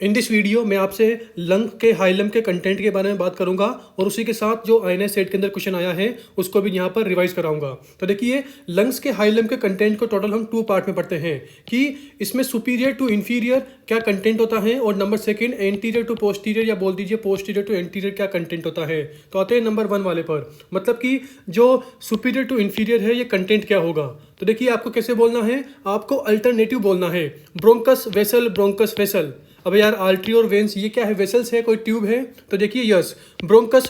In this video मैं आपसे lung के हाइलम के कंटेंट के बारे में बात करूंगा और उसी के साथ जो आईएनएस सेट के अंदर क्वेश्चन आया है उसको भी यहाँ पर रिवाइज कराऊंगा। तो देखिए, लंग्स के हाइलम के कंटेंट को टोटल हम 2 पार्ट में पढ़ते हैं कि इसमें सुपीरियर टू इंफीरियर क्या कंटेंट होता है और number second anterior to posterior या बोल दीजिए पोस्टीरियर टू एंटीरियर क्या कंटेंट होता है। तो आते हैं नंबर 1 वाले पर, मतलब कि जो सुपीरियर टू इंफीरियर है ये कंटेंट क्या होगा। तो देखिए, आपको कैसे बोलना है, आपको अल्टरनेटिव बोलना है। Bronchus vessel, bronchus vessel. अब यार आर्टरी और वेन्स ये क्या है, वेसल्स है, कोई ट्यूब है। तो देखिए yes, bronchus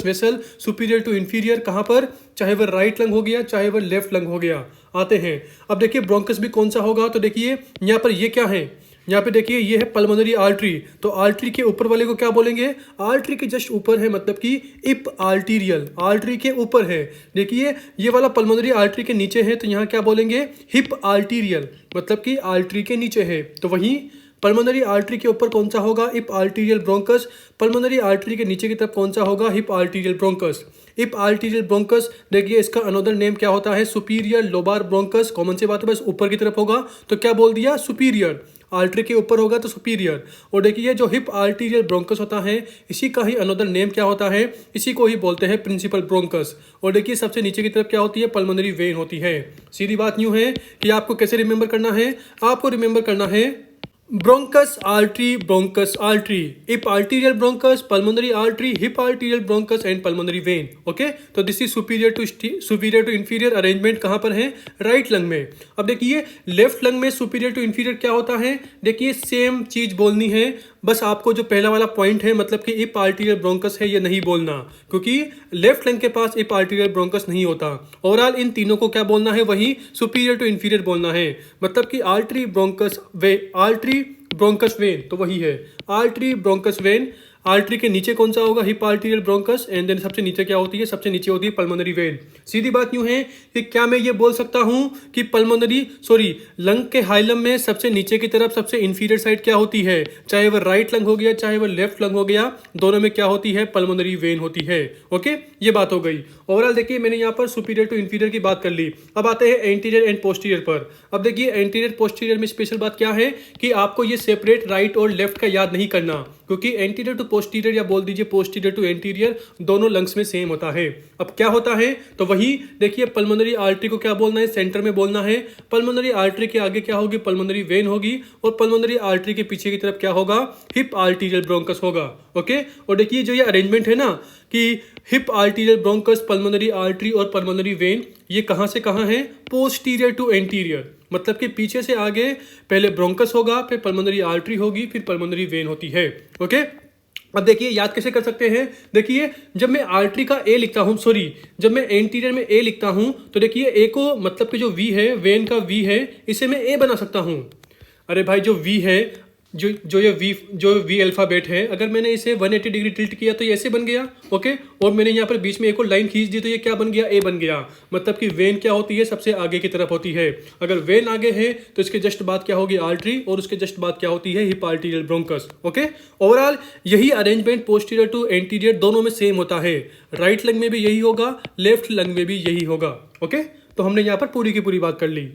vessel superior to inferior कहाँ पर, चाहे वह राइट लंग हो गया चाहे वह लेफ्ट लंग हो गया। आते हैं, अब देखिए ब्रोंकस भी कौन सा होगा। तो देखिए यहाँ पर ये क्या है, यहाँ पे देखिए ये है पल्मोनरी आर्टरी। तो आर्टरी के ऊपर वाले को क्या बोलेंगे, आर्टरी के जस्ट ऊपर है, मतलब कि इप आर्टीरियल, आर्टरी के ऊपर है। देखिए ये वाला पल्मोनरी आर्टरी के नीचे है, तो यहाँ क्या बोलेंगे, हिप आर्टीरियल, मतलब कि आर्टरी के नीचे है। तो वहीं पल्मोनरी आर्टरी के ऊपर कौन सा होगा, इप आर्टीरियल ब्रोंकस। पल्मोनरी आर्टरी के नीचे की तरफ कौन सा होगा, हिप आर्टीरियल ब्रोंकस। इप आर्टीरियल ब्रोंकस, देखिए इसका अनदर नेम क्या होता है, सुपीरियर लोबार ब्रोंकस। कॉमन सी बात है, बस ऊपर की तरफ होगा तो क्या बोल दिया, सुपीरियर। आर्टरी के ऊपर होगा तो सुपीरियर। और देखिए जो हिप आर्टीरियल ब्रोंकस होता है इसी का ही अनदर नेम क्या होता है, इसी को ही बोलते हैं प्रिंसिपल ब्रोंकस। और देखिए सबसे नीचे की तरफ क्या होती है, पल्मोनरी वेन होती है। सीधी बात यूं है कि आपको कैसे रिमेंबर करना है, आपको रिमेंबर करना है bronchus artery, bronchus artery, eparterial bronchus, pulmonary artery, hip arterial bronchus and pulmonary vein. Okay, तो this is superior to inferior arrangement कहां पर है, राइट लंग में। अब देखिए लेफ्ट लंग में सुपीरियर टू इंफीरियर क्या होता है, देखिए सेम चीज बोलनी है, बस आपको जो पहला वाला पॉइंट है मतलब कि इप आर्टीरियल ब्रोंकस है ये नहीं बोलना, क्योंकि लेफ्ट लंग के पास इप आर्टीरियल ब्रोंकस नहीं होता। ओवरऑल इन तीनों को क्या बोलना है, वही सुपीरियर टू इंफीरियर बोलना है, मतलब कि artery bronchus way, artery bronchus when, तो वही है आर्टरी ब्रोंकस वेन। आर्टरी के नीचे कौन सा होगा, hip arterial bronchus and then सबसे नीचे क्या होती है, सबसे नीचे होती है पल्मोनरी वेन। सीधी बात यूं है कि क्या मैं ये बोल सकता हूं कि लंग के हाइलम में सबसे नीचे की तरफ सबसे इंफीरियर साइड क्या होती है, चाहे वह राइट लंग हो गया चाहे वह लेफ्ट लंग हो गया, दोनों में क्या होती है, पल्मोनरी वेन होती है। ओके, ये बात हो गई। ओवरऑल देखिए मैंने यहाँ पर सुपीरियर टू इंफीरियर की बात कर ली। अब आते हैं एंटीरियर एंड पोस्टीरियर पर। अब देखिए एंटीरियर पोस्टीरियर में स्पेशल बात क्या है कि आपको ये सेपरेट राइट और लेफ्ट का याद नहीं करना, क्योंकि एंटीरियर टू पोस्टीरियर या बोल दीजिए पोस्टीरियर टू एंटीरियर दोनों लंग्स में सेम होता है। अब क्या होता है, तो वही देखिए पल्मोनरी आर्टरी को क्या बोलना है, सेंटर में बोलना है। पल्मोनरी आर्टरी के आगे क्या होगी, पल्मोनरी वेन होगी, और पल्मोनरी आर्टरी के पीछे की तरफ क्या होगा, हिप आर्टीरियल ब्रोंकस होगा। ओके, और देखिए जो ये अरेंजमेंट है ना कि hip arterial bronchus, pulmonary artery और पल्मोनरी वेन, ये कहां से कहां है, पोस्टीरियर टू एंटीरियर, मतलब कि पीछे से आगे पहले ब्रोंकस होगा, फिर पल्मोनरी आर्टरी होगी, फिर पल्मोनरी वेन होती है। ओके, अब देखिए याद कैसे कर सकते हैं, देखिए जब मैं आर्टरी का ए लिखता हूं, जब मैं एंटीरियर में ए लिखता हूं, तो देखिए ए को मतलब कि जो वी है, वेन का वी है, इसे मैं ए बना सकता हूं। अरे भाई जो वी है, जो वी अल्फाबेट है, अगर मैंने इसे 180 डिग्री टिल्ट किया तो ये ऐसे बन गया। ओके, और मैंने यहाँ पर बीच में एक और लाइन खींच दी तो ये क्या बन गया, ए बन गया। मतलब कि वेन क्या होती है, सबसे आगे की तरफ होती है। अगर वेन आगे है तो इसके जस्ट बाद क्या होगी, आर्टरी, और उसके जस्ट बाद क्या होती है, hip arterial bronchus. Okay, overall यही अरेंजमेंट पोस्टीरियर टू एंटीरियर दोनों में सेम होता है। राइट लंग में भी यही होगा, लेफ्ट लंग में भी यही होगा। ओके, तो हमने यहाँ पर पूरी की पूरी बात कर ली।